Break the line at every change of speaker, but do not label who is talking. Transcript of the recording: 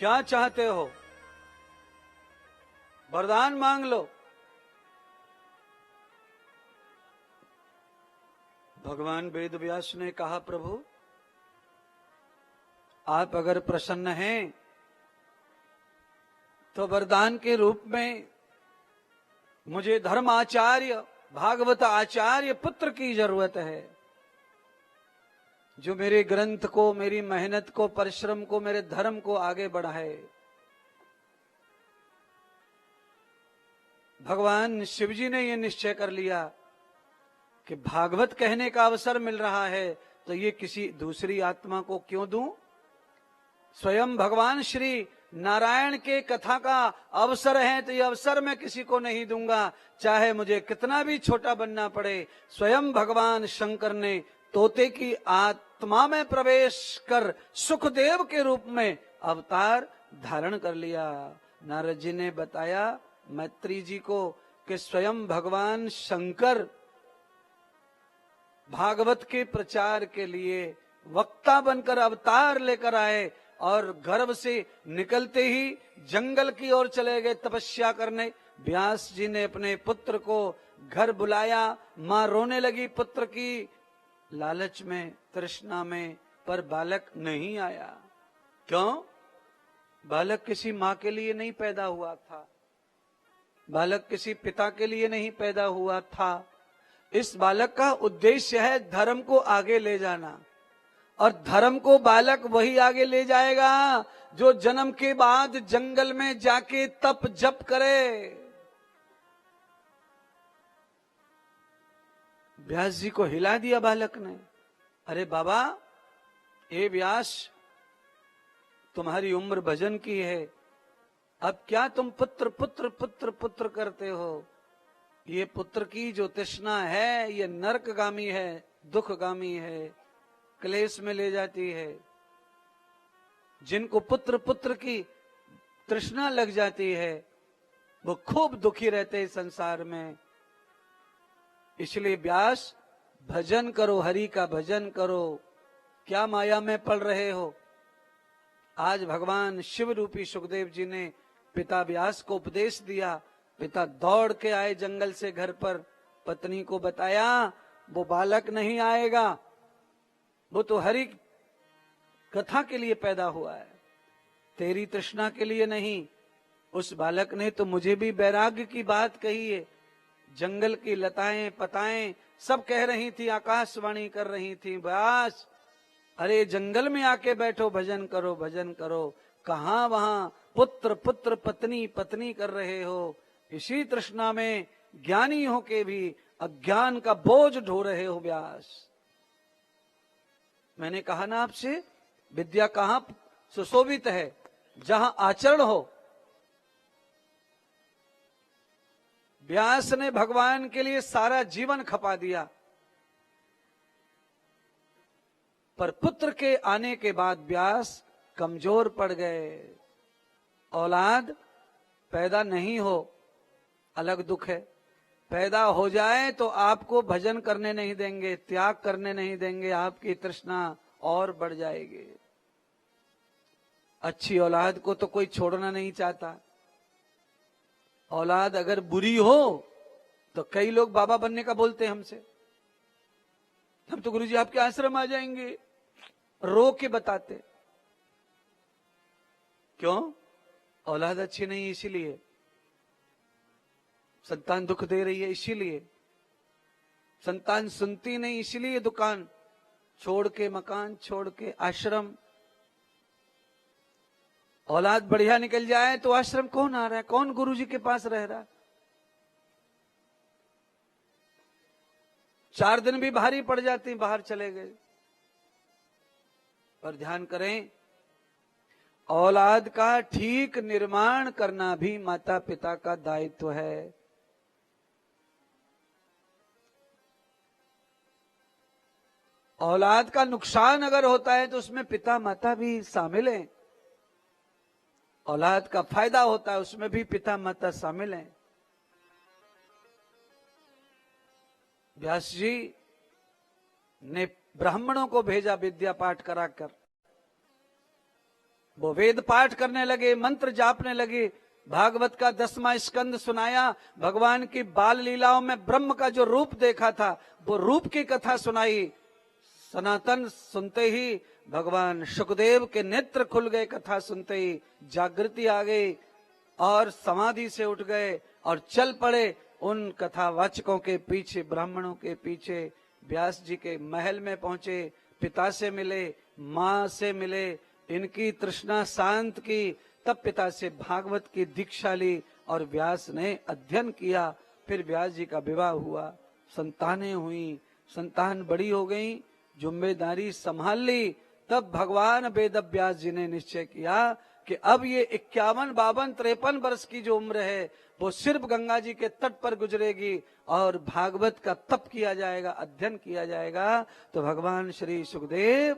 क्या चाहते हो? वरदान मांग लो। भगवान वेद व्यास ने कहा, प्रभु आप अगर प्रसन्न हैं तो वरदान के रूप में मुझे धर्म आचार्य, भागवत आचार्य पुत्र की जरूरत है, जो मेरे ग्रंथ को, मेरी मेहनत को, परिश्रम को, मेरे धर्म को आगे बढ़ाए। भगवान शिवजी ने यह निश्चय कर लिया कि भागवत कहने का अवसर मिल रहा है तो ये किसी दूसरी आत्मा को क्यों दूं? स्वयं भगवान श्री नारायण के कथा का अवसर है तो ये अवसर मैं किसी को नहीं दूंगा, चाहे मुझे कितना भी छोटा बनना पड़े। स्वयं भगवान शंकर ने तोते की आत्मा में प्रवेश कर सुखदेव के रूप में अवतार धारण कर लिया। नारद जी ने बताया मैत्री जी को कि स्वयं भगवान शंकर भागवत के प्रचार के लिए वक्ता बनकर अवतार लेकर आए और गर्भ से निकलते ही जंगल की ओर चले गए तपस्या करने। व्यास जी ने अपने पुत्र को घर बुलाया, मां रोने लगी पुत्र की लालच में, तृष्णा में, पर बालक नहीं आया। क्यों? बालक किसी मां के लिए नहीं पैदा हुआ था, बालक किसी पिता के लिए नहीं पैदा हुआ था। इस बालक का उद्देश्य है धर्म को आगे ले जाना, और धर्म को बालक वही आगे ले जाएगा जो जन्म के बाद जंगल में जाके तप जप करे। व्यास जी को हिला दिया बालक ने। अरे बाबा, ये व्यास, तुम्हारी उम्र भजन की है, अब क्या तुम पुत्र पुत्र पुत्र पुत्र करते हो? ये पुत्र की जो तृष्णा है ये नरकगामी है, दुखगामी है, क्लेश में ले जाती है। जिनको पुत्र पुत्र की तृष्णा लग जाती है वो खूब दुखी रहते हैं संसार में। इसलिए व्यास, भजन करो, हरि का भजन करो। क्या माया में पड़ रहे हो? आज भगवान शिव रूपी सुखदेव जी ने पिता व्यास को उपदेश दिया। पिता दौड़ के आए जंगल से घर पर, पत्नी को बताया वो बालक नहीं आएगा, वो तो हरि कथा के लिए पैदा हुआ है, तेरी तृष्णा के लिए नहीं। उस बालक ने तो मुझे भी वैराग्य की बात कही है। जंगल की लताएं पताएं सब कह रही थी, आकाशवाणी कर रही थी, व्यास अरे जंगल में आके बैठो, भजन करो, भजन करो। कहां वहां पुत्र पुत्र, पत्नी पत्नी कर रहे हो। इसी तृष्णा में ज्ञानी हो के भी अज्ञान का बोझ ढो रहे हो व्यास। मैंने कहा ना आपसे, विद्या कहां सुशोभित है? जहां आचरण हो। व्यास ने भगवान के लिए सारा जीवन खपा दिया, पर पुत्र के आने के बाद व्यास कमजोर पड़ गए। औलाद पैदा नहीं हो अलग दुख है, पैदा हो जाए तो आपको भजन करने नहीं देंगे, त्याग करने नहीं देंगे, आपकी तृष्णा और बढ़ जाएगी। अच्छी औलाद को तो कोई छोड़ना नहीं चाहता। औलाद अगर बुरी हो तो कई लोग बाबा बनने का बोलते हैं हमसे, हम तो गुरुजी आपके आश्रम आ जाएंगे, रो के बताते। क्यों? औलाद अच्छी नहीं इसीलिए, संतान दुख दे रही है इसीलिए, संतान सुनती नहीं इसीलिए दुकान छोड़ के, मकान छोड़ के आश्रम। औलाद बढ़िया निकल जाए तो आश्रम कौन आ रहा है, कौन गुरुजी के पास रह रहा है? 4 दिन भी भारी पड़ जाती, बाहर चले गए। पर ध्यान करें, औलाद का ठीक निर्माण करना भी माता पिता का दायित्व है। औलाद का नुकसान अगर होता है तो उसमें पिता माता भी शामिल हैं। औलाद का फायदा होता है उसमें भी पिता माता शामिल हैं। व्यास जी ने ब्राह्मणों को भेजा विद्या पाठ कराकर। वो वेद पाठ करने लगे, मंत्र जापने लगे, भागवत का 10वां स्कंद सुनाया, भगवान की बाल लीलाओं में ब्रह्म का जो रूप देखा था वो रूप की कथा सुनाई। सनातन सुनते ही भगवान सुखदेव के नेत्र खुल गए, कथा सुनते ही जागृति आ गई और समाधि से उठ गए और चल पड़े उन कथावाचकों के पीछे, ब्राह्मणों के पीछे। व्यास जी के महल में पहुंचे, पिता से मिले, माँ से मिले, इनकी तृष्णा शांत की, तब पिता से भागवत की दीक्षा ली और व्यास ने अध्ययन किया। फिर व्यास जी का विवाह हुआ, संतानें हुई, संतान बड़ी हो गई, जिम्मेदारी संभाल ली। तब भगवान वेद व्यास जी ने निश्चय किया कि अब ये 51, 52, 53 वर्ष की जो उम्र है वो सिर्फ गंगा जी के तट पर गुजरेगी और भागवत का तप किया जाएगा, अध्ययन किया जाएगा। तो भगवान श्री सुखदेव